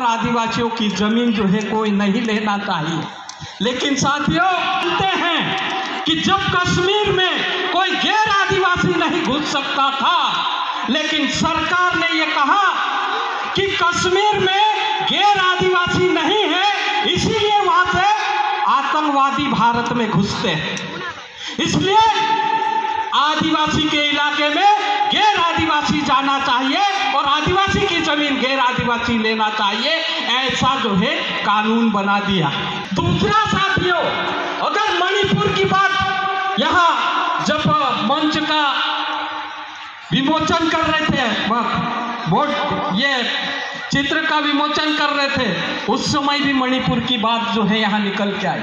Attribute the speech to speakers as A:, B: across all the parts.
A: आदिवासियों की जमीन जो है कोई नहीं लेना चाहिए। लेकिन साथियों जानते हैं कि जब कश्मीर में कोई गैर आदिवासी नहीं घुस सकता था, लेकिन सरकार ने यह कहा कि कश्मीर में गैर आदिवासी नहीं है, इसीलिए वहां से आतंकवादी भारत में घुसते हैं। इसलिए आदिवासी के इलाके में गैर आदिवासी जाना चाहिए और आदिवासी की जमीन गैर आदिवासी लेना चाहिए, ऐसा जो है कानून बना दिया। दूसरा साथियों, अगर मणिपुर की बात यहाँ जब मंच का विमोचन कर रहे थे, बोर्ड ये चित्र का विमोचन कर रहे थे, उस समय भी मणिपुर की बात जो है यहाँ निकल के आई।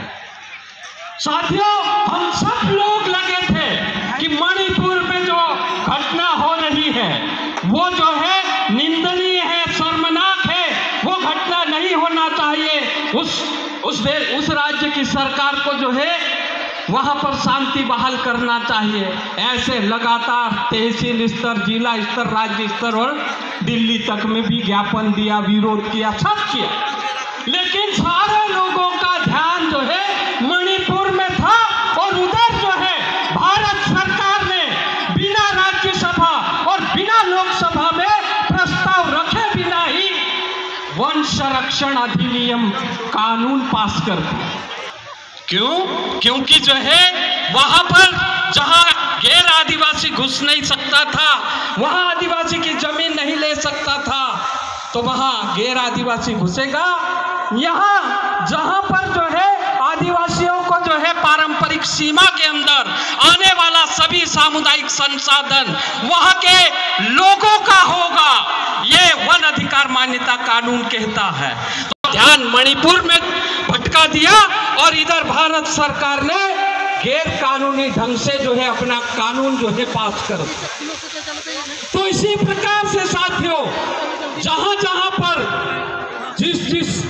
A: साथियों, हम सब लोग लगे थे कि मणिपुर में जो घटना हो रही है वो जो है निंदनीय है, शर्मनाक है, वो घटना नहीं होना चाहिए। उस राज्य की सरकार को जो है वहां पर शांति बहाल करना चाहिए। ऐसे लगातार तहसील स्तर, जिला स्तर, राज्य स्तर और दिल्ली तक में भी ज्ञापन दिया, विरोध किया, सब किया, लेकिन सारे लोगों का ध्यान जो है मणिपुर में था। और उधर जो है भारत सरकार ने बिना राज्यसभा और बिना लोकसभा में प्रस्ताव रखे बिना ही वन संरक्षण अधिनियम कानून पास कर दिया। क्यों? क्योंकि जो है वहां पर जहां गैर आदिवासी घुस नहीं सकता था, वहां आदिवासी की जमीन नहीं ले सकता था, तो वहां गैर आदिवासी घुसेगा। यहाँ जहां पर जो है आदिवासियों को जो है पारंपरिक सीमा के अंदर आने वाला सभी सामुदायिक संसाधन वहां के लोगों का होगा, ये वन अधिकार मान्यता कानून कहता है। तो ध्यान मणिपुर में भटका दिया और इधर भारत सरकार ने गैर कानूनी ढंग से जो है अपना कानून जो है पास कर दिया। तो इसी प्रकार से साथियों, जहां जहां पर जिस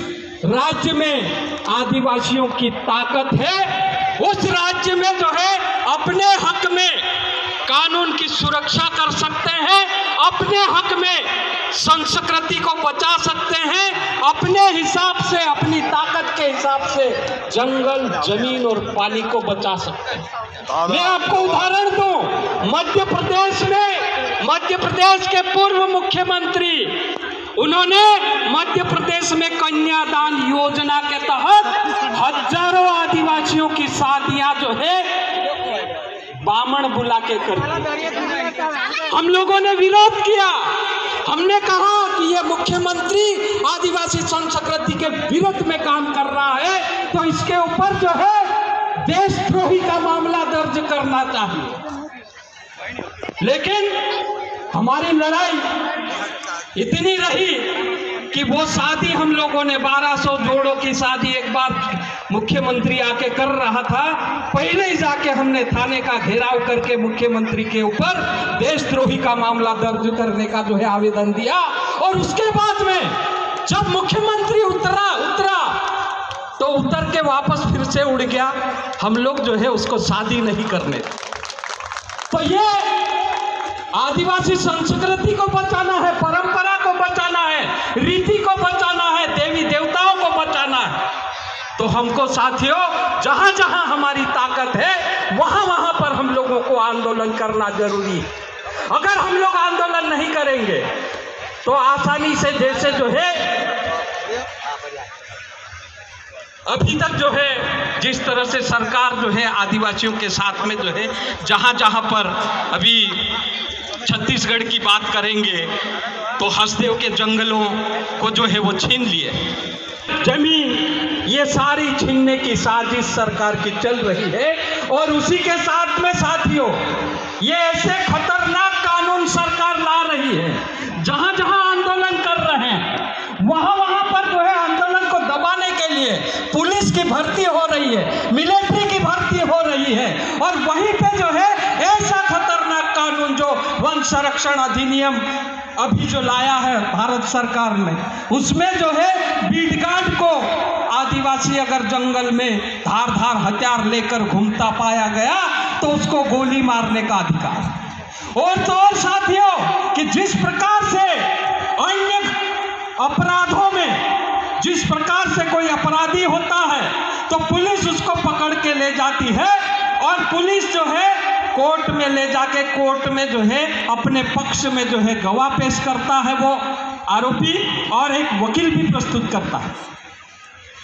A: राज्य में आदिवासियों की ताकत है, उस राज्य में जो है अपने हक में कानून की सुरक्षा कर सकते हैं, अपने हक में संस्कृति को बचा सकते हैं, अपने हिसाब से, अपनी ताकत के हिसाब से जंगल, जमीन और पानी को बचा सकते हैं। मैं आपको उदाहरण दूं, मध्य प्रदेश के पूर्व मुख्यमंत्री, उन्होंने मध्य प्रदेश में कन्यादान योजना के तहत हजारों आदिवासियों की शादियां जो है बामण बुला के कर दी। हम लोगों ने विरोध किया, हमने कहा कि ये मुख्यमंत्री आदिवासी संस्कृति के विरुद्ध में काम कर रहा है, तो इसके ऊपर जो है देशद्रोही का मामला दर्ज करना चाहिए। लेकिन हमारी लड़ाई इतनी रही कि वो शादी हम लोगों ने 1200 जोड़ों की शादी एक बार मुख्यमंत्री आके कर रहा था, पहले ही जाके हमने थाने का घेराव करके मुख्यमंत्री के ऊपर देशद्रोही का मामला दर्ज करने का जो है आवेदन दिया। और उसके बाद में जब मुख्यमंत्री उतरा तो उतर के वापस फिर से उड़ गया। हम लोग जो है उसको शादी नहीं करने। तो ये आदिवासी संस्कृति को बचाना है, परंपरा को बचाना है, रीति को बचाना है, देवी देवताओं को बचाना है। तो हमको साथियों, जहां जहां हमारी ताकत है वहां वहां पर हम लोगों को आंदोलन करना जरूरी है। अगर हम लोग आंदोलन नहीं करेंगे तो आसानी से जैसे जो है अभी तक जो है जिस तरह से सरकार जो है आदिवासियों के साथ में जो है जहां जहां पर अभी छत्तीसगढ़ की बात करेंगे तो हसदेव के जंगलों को जो है वो छीन लिए, जमीन ये सारी छीनने की साजिश सरकार की चल रही है। और उसी के साथ में साथियों, ये ऐसे खतरनाक कानून सरकार ला रही है, जहां जहां आंदोलन कर रहे हैं वहां वहां पर जो है आंदोलन को दबाने के लिए पुलिस की भर्ती हो रही है, मिलिट्री की भर्ती हो रही है। और वहीं पे जो है ऐसा खतरनाक कानून जो वन संरक्षण अधिनियम अभी जो लाया है भारत सरकार ने, उसमें जो है बीटगार्ड को आदिवासी अगर जंगल में धार हथियार लेकर घूमता पाया गया तो उसको गोली मारने का अधिकार। और तो और साथियों कि जिस प्रकार से अन्य अपराधों में प्रकार से कोई अपराधी होता है तो पुलिस उसको पकड़ के ले जाती है और पुलिस जो है कोर्ट में ले जाके कोर्ट में जो है अपने पक्ष में जो है गवाह पेश करता है वो आरोपी, और एक वकील भी प्रस्तुत करता है।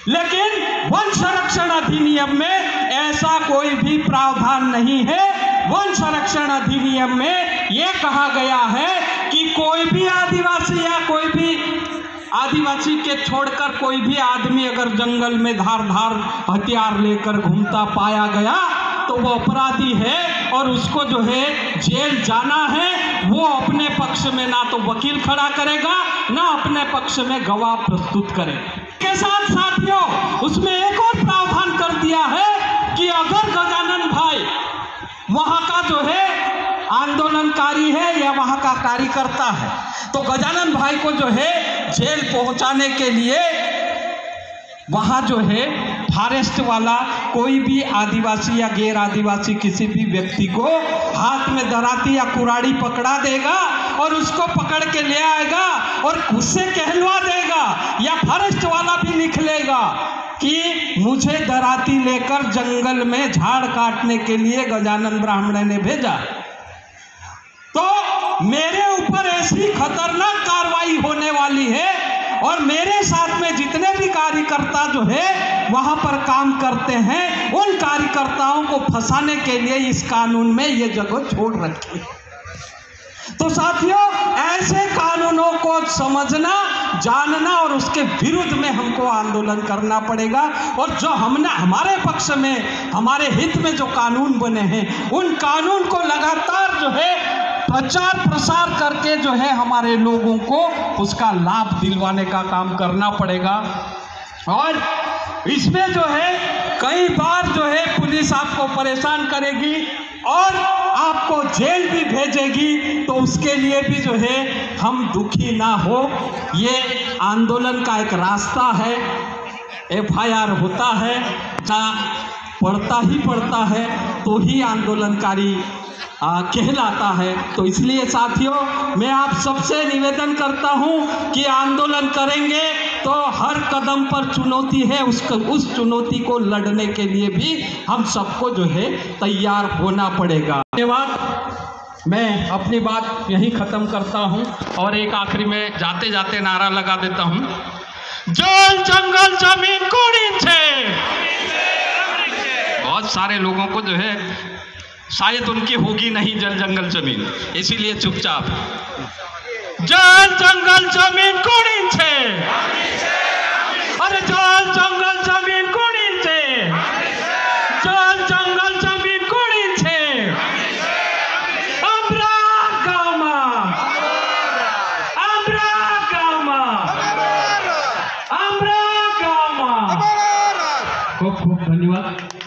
A: लेकिन वन संरक्षण अधिनियम में ऐसा कोई भी प्रावधान नहीं है। वन संरक्षण अधिनियम में यह कहा गया है कि कोई भी आदिवासी या कोई भी आदिवासी के छोड़कर कोई भी आदमी अगर जंगल में धार हथियार लेकर घूमता पाया गया तो वो अपराधी है और उसको जो है जेल जाना है। वो अपने पक्ष में ना तो वकील खड़ा करेगा ना अपने पक्ष में गवाह प्रस्तुत करेगा। के साथ साथियों उसमें एक और प्रावधान कर दिया है कि अगर गजानन भाई वहां का जो है आंदोलनकारी है या वहां का कार्यकर्ता है तो गजानन भाई को जो है जेल पहुंचाने के लिए वहां जो है फॉरेस्ट वाला कोई भी आदिवासी या गैर आदिवासी किसी भी व्यक्ति को हाथ में दराती या कुराड़ी पकड़ा देगा और उसको पकड़ के ले आएगा और उससे कहलवा देगा, या फॉरेस्ट वाला भी लिख लेगा कि मुझे दराती लेकर जंगल में झाड़ काटने के लिए गजानन ब्राह्मण ने भेजा, तो मेरे ऊपर ऐसी खतरनाक कार्रवाई होने वाली है और मेरे साथ में जितने भी कार्यकर्ता जो है वहां पर काम करते हैं उन कार्यकर्ताओं को फंसाने के लिए इस कानून में ये जगह छोड़ रखी है। तो साथियों ऐसे कानूनों को समझना, जानना और उसके विरुद्ध में हमको आंदोलन करना पड़ेगा। और जो हमने हमारे पक्ष में हमारे हित में जो कानून बने हैं उन कानून को लगातार जो है प्रचार प्रसार करके जो है हमारे लोगों को उसका लाभ दिलवाने का काम करना पड़ेगा। और इसमें जो है कई बार जो है पुलिस आपको परेशान करेगी और आपको जेल भी भेजेगी, तो उसके लिए भी जो है हम दुखी ना हो। ये आंदोलन का एक रास्ता है। FIR होता है, पढ़ता ही पड़ता है तो ही आंदोलनकारी कहलाता है। तो इसलिए साथियों मैं आप सबसे निवेदन करता हूं कि आंदोलन करेंगे तो हर कदम पर चुनौती है, उस चुनौती को लड़ने के लिए भी हम सबको जो है तैयार होना पड़ेगा। धन्यवाद। मैं अपनी बात यहीं ख़त्म करता हूं और एक आखिरी में जाते जाते नारा लगा देता हूं, जल जंगल जमीन कोड़ी छे। बहुत सारे लोगों को जो है शायद उनकी होगी नहीं जल जंगल जमीन, इसीलिए चुपचाप जल जंगल जमीन कोड़ी छे, अरे जल जंगल जमीन कोड़ी छे, जल जंगल जमीन कोड़ी छे। अमरा गामा, अमरा गामा, अमरा गामा। खूब खूब धन्यवाद।